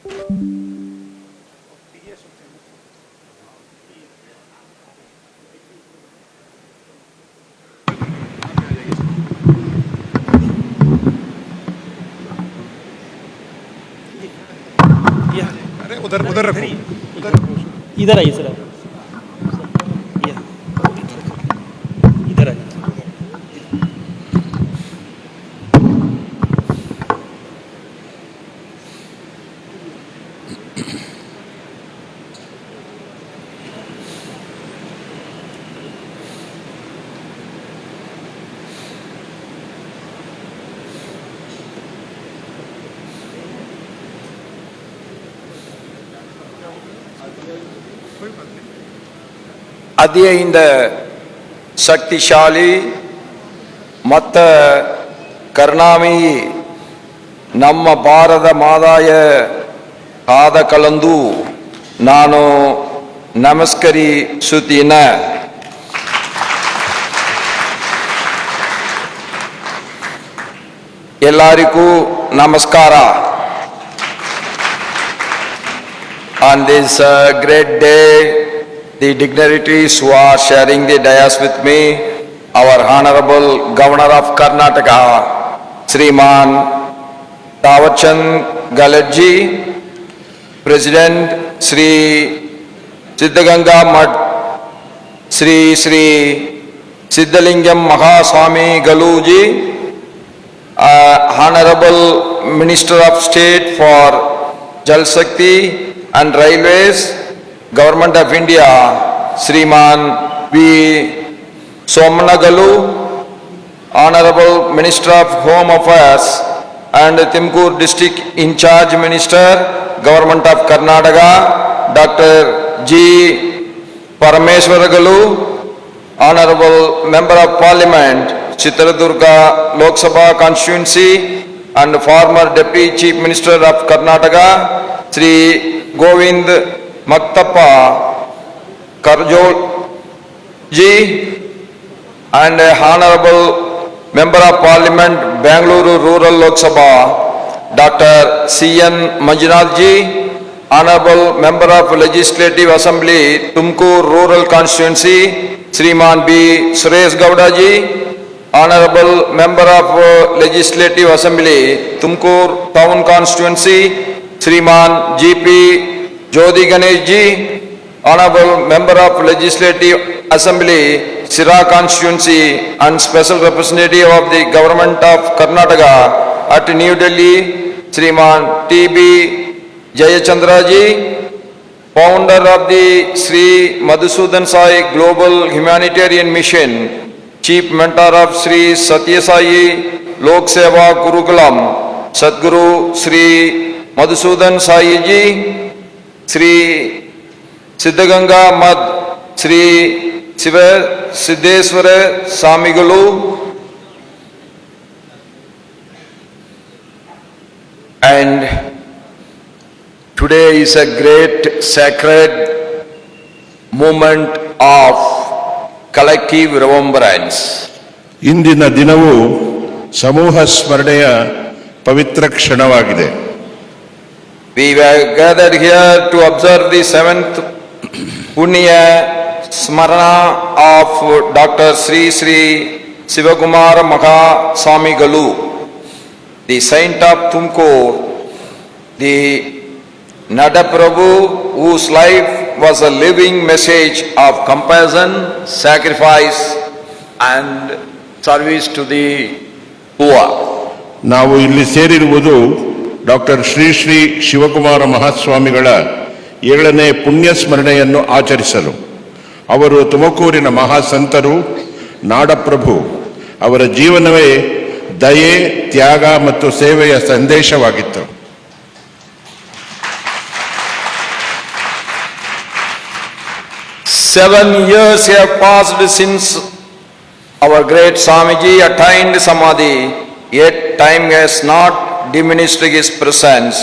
उधर उधर रखो, इधर आइए सर, इधर आइए। ಅದೇ ಇಂದ ಶಕ್ತಿಶಾಲಿ ಮತ್ತು ಕರುಣಾಮಯಿ ನಮ್ಮ ಭಾರತ ಮಾದಾಯ ಆದ ಕಲಂದು ನಾನು ನಮಸ್ಕರಿಸುತ್ತೀನ. ಎಲ್ಲರಿಗೂ ನಮಸ್ಕಾರ. On this great day, the dignitaries who are sharing the dais with me, our Honorable Governor of Karnataka, Sriman Thawarchand Gahlotji, President Sri Siddhaganga Math, Sri Siddhalingam Mahaswami Galuji, Honorable Minister of State for Jal Shakti and Railways, Government of India, Sriman V. Somanagalu, Honorable Minister of Home Affairs and Tumkur District In Charge Minister, Government of Karnataka, Dr. G. Parameswaragalu, Honorable Member of Parliament, Chitradurga Lok Sabha Constituency and former Deputy Chief Minister of Karnataka, Sri Govind Maktappa Karjol Ji, and Honorable Member of Parliament Bangalore Rural Lok Sabha Dr. C.N. Manjunath Ji, Honorable Member of Legislative Assembly Tumkur Rural Constituency Sriman B. Suresh Gowda Ji, Honorable Member of Legislative Assembly Tumkur Town Constituency Sriman G.P. Jyoti Ganesh Ji, Honorable Member of Legislative Assembly Sira Constituency and Special Representative of the Government of Karnataka at New Delhi, Sriman T.B. Jayachandra Ji, Founder of the Sri Madhusudan Sai Global Humanitarian Mission, Chief Mentor of Sri Satya Sai Lok Seva Gurukulam, Sadguru Sri Madhusudan Sai Ji, Sri Siddhaganga Math, Sri Siva Siddheswara Samigalu, and today is a great sacred moment of collective remembrance. ಇಂದಿನ ದಿನವು ಸಮೂಹ ಸ್ಮರಣೆಯ ಪವಿತ್ರ ಕ್ಷಣವಾಗಿದೆ. We were gathered here to observe the 7th Punya Smarana of Dr. Sri Sivakumar Mahaswami Galu, the saint of Tumkur, the Nadaprabhu, whose life was a living message of compassion, sacrifice and service to the poor. ನಾವು ಇಲ್ಲಿ ಸೇರಿರುವುದು doctor Shri Shivakumara ಮಹಾಸ್ವಾಮಿಗಳ 7ನೇ ಪುಣ್ಯ ಸ್ಮರಣೆಯನ್ನು ಆಚರಿಸಲು. ಅವರು ತುಮಕೂರಿನ ಮಹಾಸಂತರು, ನಾಡಪ್ರಭು. ಅವರ ಜೀವನವೇ ದಯೆ, ತ್ಯಾಗ ಮತ್ತು ಸೇವೆಯ ಸಂದೇಶವಾಗಿತ್ತು. Seven years have passed since our great Swamiji attained Samadhi, yet time has not diminished his presence.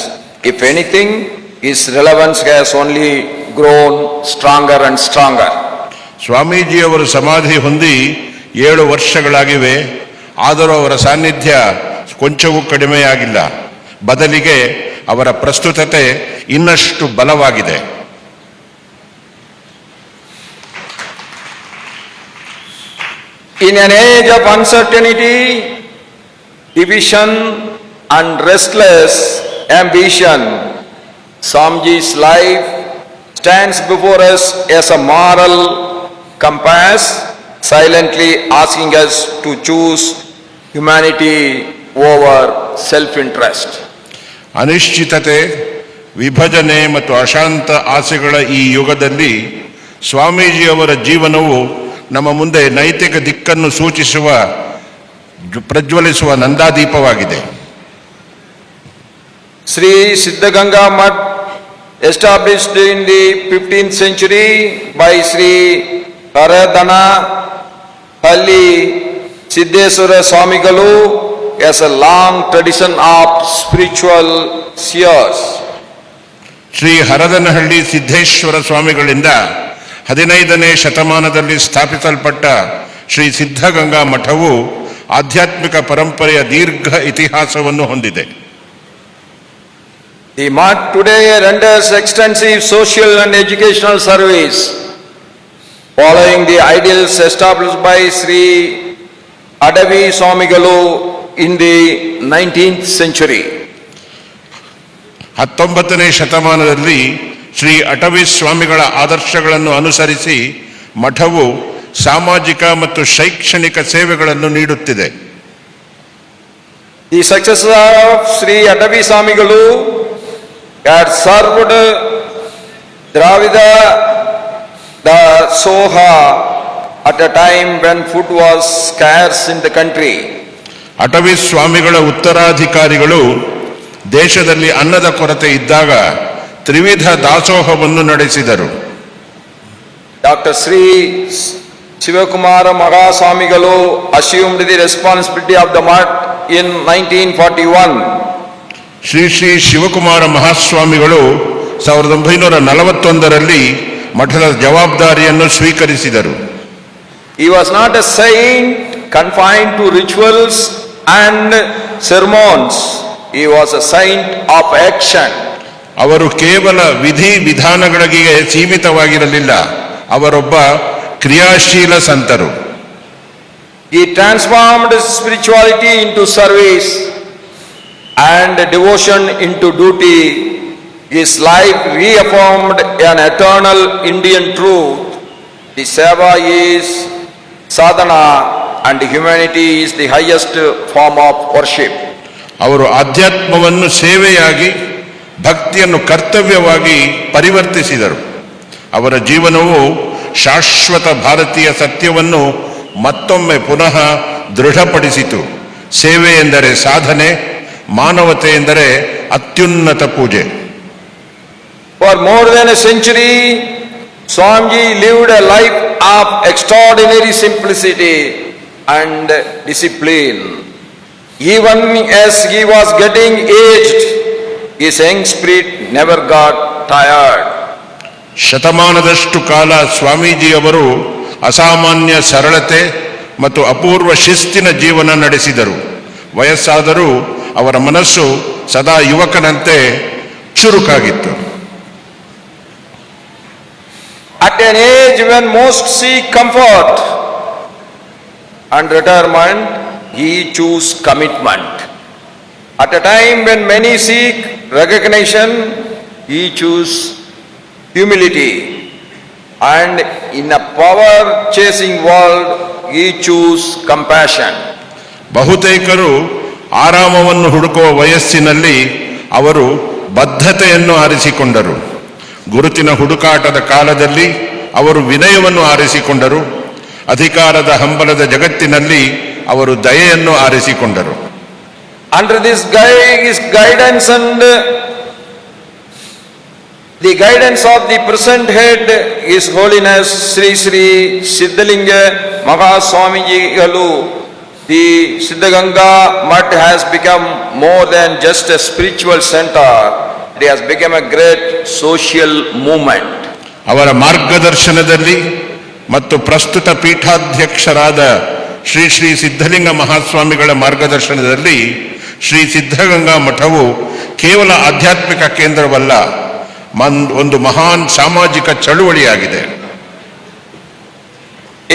If anything, his relevance has only grown stronger and stronger. ಸ್ವಾಮೀಜಿಯವರು ಸಮಾಧಿ ಹೊಂದಿ 7 ವರ್ಷಗಳಾಗಿವೆ. ಆದರೂ ಅವರ ಸಾನ್ನಿಧ್ಯ ಕೊಂಚವೂ ಕಡಿಮೆಯಾಗಿಲ್ಲ. ಬದಲಿಗೆ ಅವರ ಪ್ರಸ್ತುತತೆ ಇನ್ನಷ್ಟು ಬಲವಾಗಿದೆ. In an age of uncertainty, division and restless ambition, Swamiji's life stands before us as a moral compass, silently asking us to choose humanity over self-interest. ಅನಿಶ್ಚಿತತೆ, ವಿಭಜನೆ ಮತ್ತು ಅಶಾಂತ ಆಸೆಗಳ ಈ ಯುಗದಲ್ಲಿ ಸ್ವಾಮೀಜಿಯವರ ಜೀವನವು ನಮ್ಮ ಮುಂದೆ ನೈತಿಕ ದಿಕ್ಕನ್ನು ಸೂಚಿಸುವ ಪ್ರಜ್ವಲಿಸುವ ನಂದಾದೀಪವಾಗಿದೆ. Sri Siddhaganga Mutt, established in the 15th century by Sri Haradana Halli Siddheswara Swamigalu, has a long tradition of spiritual seers. Shri Haradanahalli Siddeshwara ಸ್ವಾಮಿಗಳಿಂದ 15ನೇ ಶತಮಾನದಲ್ಲಿ ಸ್ಥಾಪಿಸಲ್ಪಟ್ಟ ಶ್ರೀ ಸಿದ್ಧಗಂಗಾ ಮಠವು ಆಧ್ಯಾತ್ಮಿಕ ಪರಂಪರೆಯ ದೀರ್ಘ ಇತಿಹಾಸವನ್ನು ಹೊಂದಿದೆ. The Mutt today renders extensive social and educational service, following the ideals established by Sri Adavi Swamigalu in the 19th century. 19ನೇ ಶತಮಾನದಲ್ಲಿ ಶ್ರೀ ಅಟವಿ ಸ್ವಾಮಿಗಳ ಆದರ್ಶಗಳನ್ನು ಅನುಸರಿಸಿ ಮಠವು ಸಾಮಾಜಿಕ ಮತ್ತು ಶೈಕ್ಷಣಿಕ ಸೇವೆಗಳನ್ನು ನೀಡುತ್ತಿದೆ. The successor of Sri Adavi Swamigalu had served Dravida the Soha at a time when food was scarce in the country. Atavi ಸ್ವಾಮಿಗಳ ಉತ್ತರಾಧಿಕಾರಿಗಳು ದೇಶದಲ್ಲಿ ಅನ್ನದ ಕೊರತೆ ಇದ್ದಾಗ ತ್ರಿವಿಧ ದಾಸೋಹವನ್ನು ನಡೆಸಿದರು. Dr. Sri Shivakumara Mahaswamigalu assumed the responsibility of the Mutt in 1941. Shri Shri Shivakumara ಮಹಾಸ್ವಾಮಿಗಳು 1941ರಲ್ಲಿ ಮಠದ ಜವಾಬ್ದಾರಿಯನ್ನು ಸ್ವೀಕರಿಸಿದರು. He was not a saint confined to rituals and sermons. He was a saint of action. ಅವರು ಕೇವಲ ವಿಧಿ ವಿಧಾನಗಳಿಗೆ ಸೀಮಿತವಾಗಿರಲಿಲ್ಲ, ಅವರೊಬ್ಬ ಕ್ರಿಯಾಶೀಲ ಸಂತರು. He transformed spirituality into service and devotion into duty. His life reaffirmed an eternal Indian truth. The seva is sadhana and humanity is the highest form of worship. ಅವರು ಆಧ್ಯಾತ್ಮವನ್ನು ಸೇವೆಯಾಗಿ, ಭಕ್ತಿಯನ್ನು ಕರ್ತವ್ಯವಾಗಿ ಪರಿವರ್ತಿಸಿದರು. ಅವರ ಜೀವನವು ಶಾಶ್ವತ ಭಾರತೀಯ ಸತ್ಯವನ್ನು ಮತ್ತೊಮ್ಮೆ ಪುನಃ ದೃಢಪಡಿಸಿತು. ಸೇವೆ ಎಂದರೆ ಸಾಧನೆ, ಮಾನವತೆ ಎಂದರೆ ಅತ್ಯುನ್ನತ ಪೂಜೆ. For more than a century, Swamiji lived a life of extraordinary simplicity and discipline. Even as he was getting aged, his young spirit never got tired. ಶತಮಾನದಷ್ಟು ಕಾಲ ಸ್ವಾಮೀಜಿಯವರು ಅಸಾಮಾನ್ಯ ಸರಳತೆ ಮತ್ತು ಅಪೂರ್ವ ಶಿಸ್ತಿನ ಜೀವನ ನಡೆಸಿದರು. ವಯಸ್ಸಾದರೂ ಅವರ ಮನಸ್ಸು ಸದಾ ಯುವಕನಂತೆ ಚುರುಕಾಗಿತ್ತು. At an age when most seek comfort and retirement, he chose commitment. At a time when many seek recognition, he chose humility. And in a power-chasing world, he chose compassion. ಬಹುತೇಕರು ಆರಾಮವನ್ನು ಹುಡುಕುವ ವಯಸ್ಸಿನಲ್ಲಿ ಅವರು ಬದ್ಧತೆಯನ್ನು ಆರಿಸಿಕೊಂಡರು. ಗುರುತಿನ ಹುಡುಕಾಟದ ಕಾಲದಲ್ಲಿ ಅವರು ವಿನಯವನ್ನು ಆರಿಸಿಕೊಂಡರು. ಅಧಿಕಾರದ ಹಂಬಲದ ಜಗತ್ತಿನಲ್ಲಿ ಅವರು ದಯೆಯನ್ನು ಆರಿಸಿಕೊಂಡರು. Under this guidance and the guidance of the present head, His Holiness Sri Sri Siddhalinga Mahaswamiji Galu, the Siddhaganga Mutt has become more than just a spiritual center. It has become a great social movement. ಅವರ ಮಾರ್ಗದರ್ಶನದಲ್ಲಿ ಮತ್ತು ಪ್ರಸ್ತುತ ಪೀಠಾಧ್ಯಕ್ಷರಾದ ಶ್ರೀ ಶ್ರೀ ಸಿದ್ಧಲಿಂಗ ಮಹಾಸ್ವಾಮಿಗಳ ಮಾರ್ಗದರ್ಶನದಲ್ಲಿ ಶ್ರೀ ಸಿದ್ಧಗಂಗಾ ಮಠವು ಕೇವಲ ಆಧ್ಯಾತ್ಮಿಕ ಕೇಂದ್ರವಲ್ಲ, ಒಂದು ಮಹಾನ್ ಸಾಮಾಜಿಕ ಚಳುವಳಿಯಾಗಿದೆ.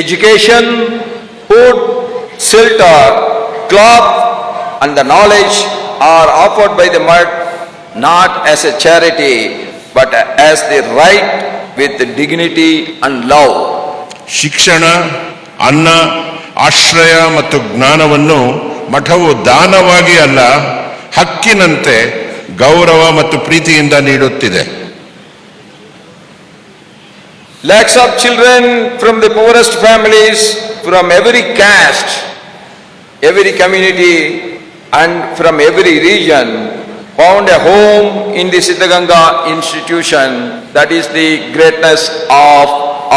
Education, food, shelter, cloth and the knowledge are offered by the mud not as a charity but as the right with dignity and love. ಶಿಕ್ಷಣ, ಅನ್ನ, ಆಶ್ರಯ ಮತ್ತು ಜ್ಞಾನವನ್ನು ಮಠವು ದಾನವಾಗಿ ಅಲ್ಲ, ಹಕ್ಕಿನಂತೆ ಗೌರವ ಮತ್ತು ಪ್ರೀತಿಯಿಂದ ನೀಡುತ್ತಿದೆ. Lakhs of children from the poorest families, from every caste, every community and from every region found a home in the Siddhaganga institution. That is the greatness of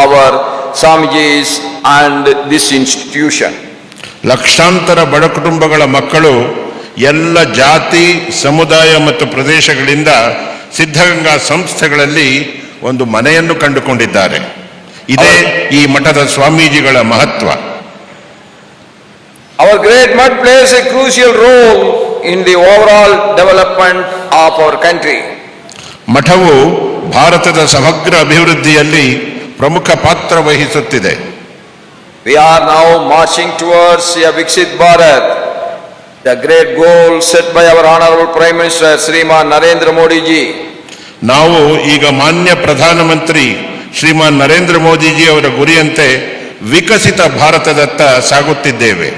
our Swamijis and this institution. ಲಕ್ಷಾಂತರ ಬಡ ಕುಟುಂಬಗಳ ಮಕ್ಕಳು ಎಲ್ಲ ಜಾತಿ, ಸಮುದಾಯ ಮತ್ತು ಪ್ರದೇಶಗಳಿಂದ ಸಿದ್ಧಗಂಗಾ ಸಂಸ್ಥೆಗಳಲ್ಲಿ ಒಂದು ಮನೆಯನ್ನು ಕಂಡುಕೊಂಡಿದ್ದಾರೆ. ಇದೇ ಈ ಮಠದ ಸ್ವಾಮೀಜಿಗಳ ಮಹತ್ವ. Our great mud plays a crucial role in the overall development of our country. ಮಠವು ಭಾರತದ ಸಮಗ್ರ ಅಭಿವೃದ್ಧಿಯಲ್ಲಿ ಪ್ರಮುಖ ಪಾತ್ರ ವಹಿಸುತ್ತಿದೆ. We are now marching towards a Viksit Bharat, the great goal set by our Honorable Prime Minister Sriman Narendra Modi ji. ನಾವು ಈಗ ಮಾನ್ಯ ಪ್ರಧಾನಮಂತ್ರಿ ಶ್ರೀಮಾನ್ ನರೇಂದ್ರ ಮೋದಿಜಿ ಅವರ ಗುರಿಯಂತೆ ವಿಕಸಿತ ಭಾರತದತ್ತ ಸಾಗುತ್ತಿದ್ದೇವೆ.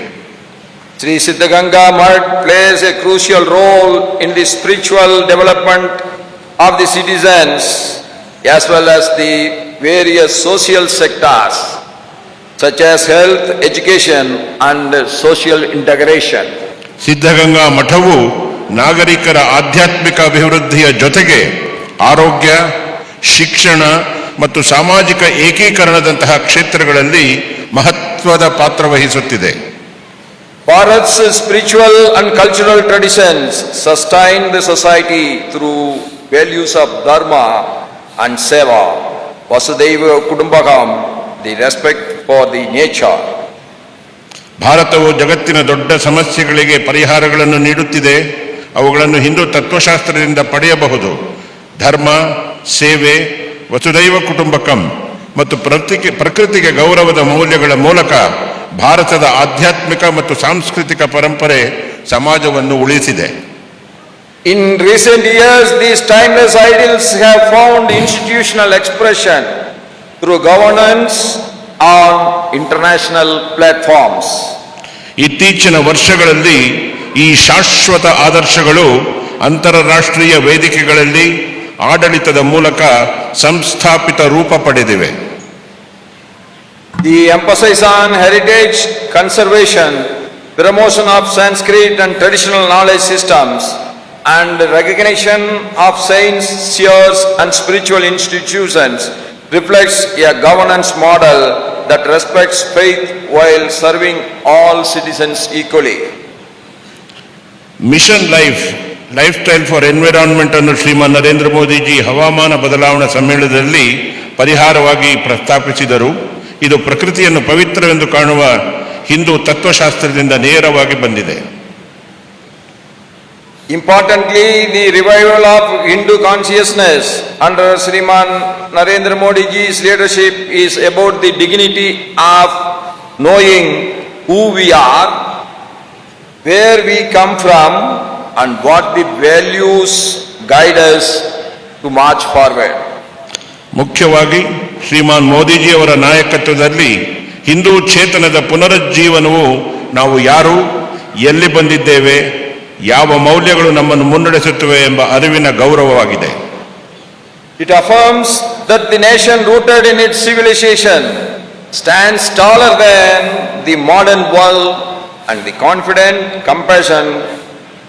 Sri Siddhaganga Mud plays a crucial role in the spiritual development of the citizens as well as the various social sectors such as health, education and social integration. Siddaganga ಮಠವು ನಾಗರಿಕರ ಆಧ್ಯಾತ್ಮಿಕ ಅಭಿವೃದ್ಧಿಯ ಜೊತೆಗೆ ಆರೋಗ್ಯ, ಶಿಕ್ಷಣ ಮತ್ತು ಸಾಮಾಜಿಕ ಏಕೀಕರಣದಂತಹ ಕ್ಷೇತ್ರಗಳಲ್ಲಿ ಮಹತ್ವದ ಪಾತ್ರ ವಹಿಸುತ್ತಿದೆ. Bharat's spiritual and cultural traditions sustain the society through values of dharma and seva, Vasudhaiva Kudumbakam, the respect for the nature. ಭಾರತವು ಜಗತ್ತಿನ ದೊಡ್ಡ ಸಮಸ್ಯೆಗಳಿಗೆ ಪರಿಹಾರಗಳನ್ನು ನೀಡುತ್ತಿದೆ. ಅವುಗಳನ್ನು ಹಿಂದೂ ತತ್ವಶಾಸ್ತ್ರದಿಂದ ಪಡೆಯಬಹುದು. ಧರ್ಮ, ಸೇವೆ, ವಸುದೈವ ಕುಟುಂಬಕಂ ಮತ್ತು ಪ್ರಕೃತಿಗೆ ಗೌರವದ ಮೌಲ್ಯಗಳ ಮೂಲಕ ಭಾರತದ ಆಧ್ಯಾತ್ಮಿಕ ಮತ್ತು ಸಾಂಸ್ಕೃತಿಕ ಪರಂಪರೆ ಸಮಾಜವನ್ನು ಉಳಿಸಿದೆ. In recent years, these timeless ideals have found institutional expression through governance on international platforms. ಇತ್ತೀಚಿನ ವರ್ಷಗಳಲ್ಲಿ ಈ ಶಾಶ್ವತ ಆದರ್ಶಗಳು ಅಂತಾರಾಷ್ಟ್ರೀಯ ವೇದಿಕೆಗಳಲ್ಲಿ ಆಡಳಿತದ ಮೂಲಕ ಸಂಸ್ಥಾಪಿತ ರೂಪ ಪಡೆದಿವೆ. The emphasis on heritage conservation, promotion of Sanskrit and traditional knowledge systems, and recognition of saints, seers and spiritual institutions reflects a governance model that respects faith while serving all citizens equally. Mission lifestyle for environment ಅನ್ನು ಶ್ರೀಮಾನ್ ನರೇಂದ್ರ ಮೋದಿಜಿ ಹವಾಮಾನ ಬದಲಾವಣಾ ಸಮ್ಮೇಳನದಲ್ಲಿ ಪರಿಹಾರವಾಗಿ ಪ್ರಸ್ತಾಪಿಸಿದರು. ಇದು ಪ್ರಕೃತಿಯನ್ನು ಪವಿತ್ರವೆಂದು ಕಾಣುವ ಹಿಂದೂ ತತ್ವಶಾಸ್ತ್ರದಿಂದ ನೇರವಾಗಿ ಬಂದಿದೆ. Importantly, the revival of Hindu consciousness under Sriman Narendra Modi ji's leadership is about the dignity of knowing who we are, where we come from, and what the values guide us to march forward. ಮುಖ್ಯವಾಗಿ ಶ್ರೀಮಾನ್ ಮೋದಿಜಿಯವರ ನಾಯಕತ್ವದಲ್ಲಿ ಹಿಂದೂ ಚೇತನದ ಪುನರುಜ್ಜೀವನವು ನಾವು ಯಾರು, ಎಲ್ಲಿ ಬಂದಿದ್ದೇವೆ, ಯಾವ ಮೌಲ್ಯಗಳು ನಮ್ಮನ್ನು ಮುನ್ನಡೆಸುತ್ತವೆ ಎಂಬ ಅರಿವಿನ ಗೌರವವಾಗಿದೆ. It affirms that the nation rooted in its civilization stands taller than the modern world and the confident,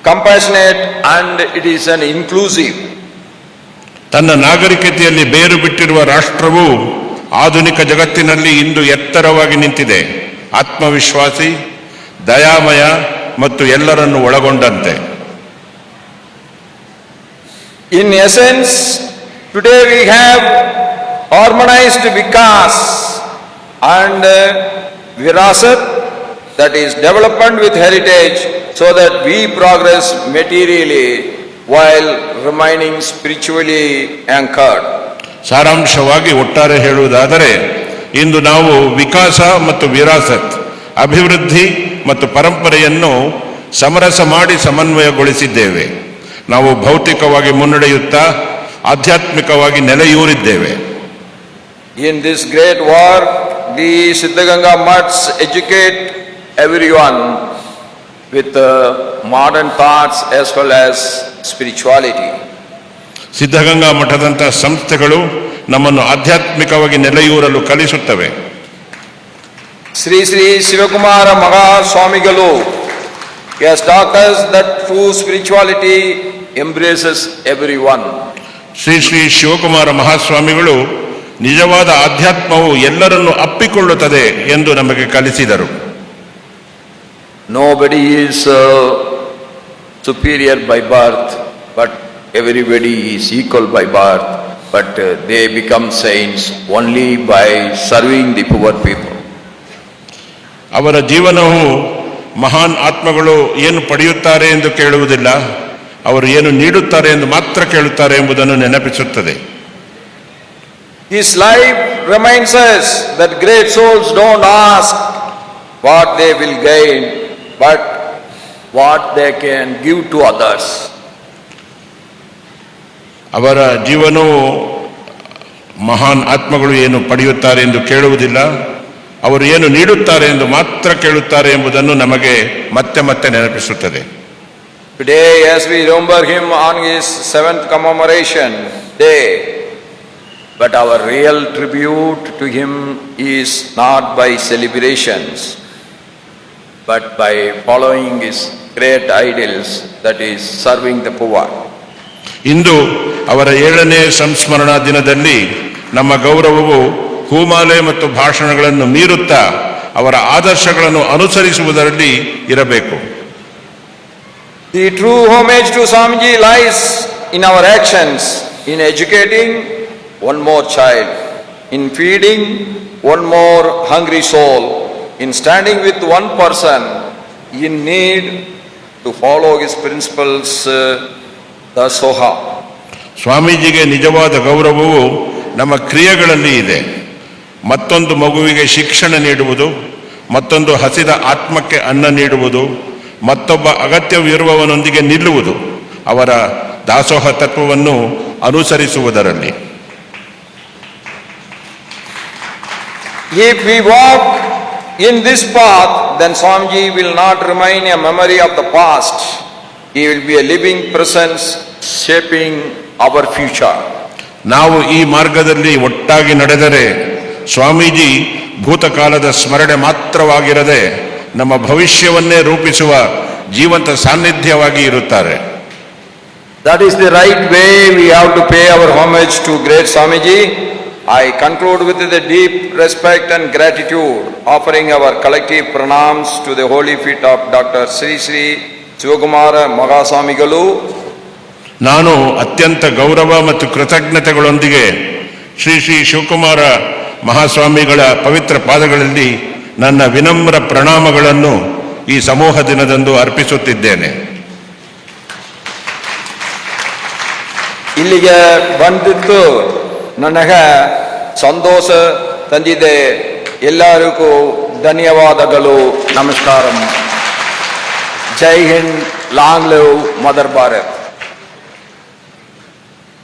compassionate and it is an inclusive. ತನ್ನ ನಾಗರಿಕತೆಯಲ್ಲಿ ಬೇರು ಬಿಟ್ಟಿರುವ ರಾಷ್ಟ್ರವು ಆಧುನಿಕ ಜಗತ್ತಿನಲ್ಲಿ ಇಂದು ಎತ್ತರವಾಗಿ ನಿಂತಿದೆ. ಆತ್ಮವಿಶ್ವಾಸಿ, ದಯಾಮಯ ಮತ್ತು ಎಲ್ಲರನ್ನು ಒಳಗೊಂಡಂತೆ. In essence, today we have harmonized Vikas and Virasat that is development with heritage, so that we progress materially while remaining spiritually anchored. ಸಾರಾಂಶವಾಗಿ ಒಟ್ಟಾರೆ ಹೇಳುವುದಾದರೆ ಇಂದು ನಾವು ವಿಕಾಸ ಮತ್ತು ವಿರಾಸತ್, ಅಭಿವೃದ್ಧಿ ಮತ್ತು ಪರಂಪರೆಯನ್ನು ಸಮರಸ ಮಾಡಿ ಸಮನ್ವಯಗೊಳಿಸಿದ್ದೇವೆ. ನಾವು ಭೌತಿಕವಾಗಿ ಮುನ್ನಡೆಯುತ್ತಾ ಆಧ್ಯಾತ್ಮಿಕವಾಗಿ ನೆಲೆಯೂರಿದ್ದೇವೆ. In this great work, the Siddhaganga Mats educate everyone with modern thoughts as well as spirituality. Siddaganga ಮಠದಂತಹ ಸಂಸ್ಥೆಗಳು ನಮ್ಮನ್ನು ಆಧ್ಯಾತ್ಮಿಕವಾಗಿ ನೆಲೆಯೂರಲು ಕಲಿಸುತ್ತವೆ. Sri Sri Sivakumara Mahaswamigalu has taught us that true spirituality embraces everyone. Shri Shri Shivakumara ಮಹಾಸ್ವಾಮಿಗಳು ನಿಜವಾದ ಆಧ್ಯಾತ್ಮವು ಎಲ್ಲರನ್ನು ಅಪ್ಪಿಕೊಳ್ಳುತ್ತದೆ ಎಂದು ನಮಗೆ ಕಲಿಸಿದರು. Nobody is superior by birth, but everybody is equal by birth, but they become saints only by serving the poor people. ಅವರ ಜೀವನವು ಮಹಾನ್ ಆತ್ಮಗಳು ಏನು ಪಡೆಯುತ್ತಾರೆ ಎಂದು ಕೇಳುವುದಿಲ್ಲ, ಅವರು ಏನು ನೀಡುತ್ತಾರೆ ಎಂದು ಮಾತ್ರ ಕೇಳುತ್ತಾರೆ ಎಂಬುದನ್ನು ನೆನಪಿಸುತ್ತದೆ. His life reminds us that great souls don't ask what they will gain, but what they can give to others. ಅವರ ಜೀವನವು ಮಹಾನ್ ಆತ್ಮಗಳು ಏನು ಪಡೆಯುತ್ತಾರೆ ಎಂದು ಕೇಳುವುದಿಲ್ಲ, ಅವರು ಏನು ನೀಡುತ್ತಾರೆ ಎಂದು ಮಾತ್ರ ಕೇಳುತ್ತಾರೆ ಎಂಬುದನ್ನು ನಮಗೆ ಮತ್ತೆ ಮತ್ತೆ ನೆನಪಿಸುತ್ತದೆ. Today, as we remember him on his 7th commemoration day, but our real tribute to him is not by celebrations, but by following his great ideals, that is serving the poor. ಇಂದು ಅವರ 7ನೇ ಸಂಸ್ಮರಣಾ ದಿನದಲ್ಲಿ ನಮ್ಮ ಗೌರವವು ಹೂಮಾಲೆ ಮತ್ತು ಭಾಷಣಗಳನ್ನು ಮೀರುತ್ತಾ ಅವರ ಆದರ್ಶಗಳನ್ನು ಅನುಸರಿಸುವುದರಲ್ಲಿ ಇರಬೇಕು. The true homage to Swamiji lies in our actions, in educating one more child, in feeding one more hungry soul, in standing with one person in need to follow his principles, dasoha. ಸ್ವಾಮೀಜಿಗೆ ನಿಜವಾದ ಗೌರವವು ನಮ್ಮ ಕ್ರಿಯೆಗಳಲ್ಲಿ ಇದೆ. ಮತ್ತೊಂದು ಮಗುವಿಗೆ ಶಿಕ್ಷಣ ನೀಡುವುದು, ಮತ್ತೊಂದು ಹಸಿದ ಆತ್ಮಕ್ಕೆ ಅನ್ನ ನೀಡುವುದು, ಮತ್ತೊಬ್ಬ ಅಗತ್ಯವಿರುವವನೊಂದಿಗೆ ನಿಲ್ಲುವುದು, ಅವರ ದಾಸೋಹ ತತ್ವವನ್ನು ಅನುಸರಿಸುವುದರಲ್ಲಿ. If we walk in this path, then Swamiji will not remain a memory of the past. He will be a living presence shaping our future. ನಾವು ಈ ಮಾರ್ಗದಲ್ಲಿ ಒಟ್ಟಾಗಿ ನಡೆದರೆ ಸ್ವಾಮೀಜಿ ಭೂತಕಾಲದ ಸ್ಮರಣೆ ಮಾತ್ರವಾಗಿರದೆ ನಮ್ಮ ಭವಿಷ್ಯವನ್ನೇ ರೂಪಿಸುವ ಜೀವಂತ ಸಾನ್ನಿಧ್ಯವಾಗಿ ಇರುತ್ತಾರೆ. That is the right way we have to pay our homage to great Swamiji. I conclude with the deep respect and gratitude, offering our collective pranams to the holy feet of Dr. Sri Sri Sivakumara Mahaswamigalu. ನಾನು ಅತ್ಯಂತ ಗೌರವ ಮತ್ತು ಕೃತಜ್ಞತೆಗಳೊಂದಿಗೆ ಶ್ರೀ ಶ್ರೀ ಶಿವಕುಮಾರ ಮಹಾಸ್ವಾಮಿಗಳ ಪವಿತ್ರ ಪಾದಗಳಲ್ಲಿ ನನ್ನ ವಿನಮ್ರ ಪ್ರಣಾಮಗಳನ್ನು ಈ ಸಮೂಹ ದಿನದಂದು ಅರ್ಪಿಸುತ್ತಿದ್ದೇನೆ. ಇಲ್ಲಿಗೆ ಬಂದಿದ್ದು ನನಗೆ ಸಂತೋಷ ತಂದಿದೆ. ಎಲ್ಲರಿಗೂ ಧನ್ಯವಾದಗಳು. ನಮಸ್ಕಾರ. ಜೈ ಹಿಂದ್. Long live mother Bharat.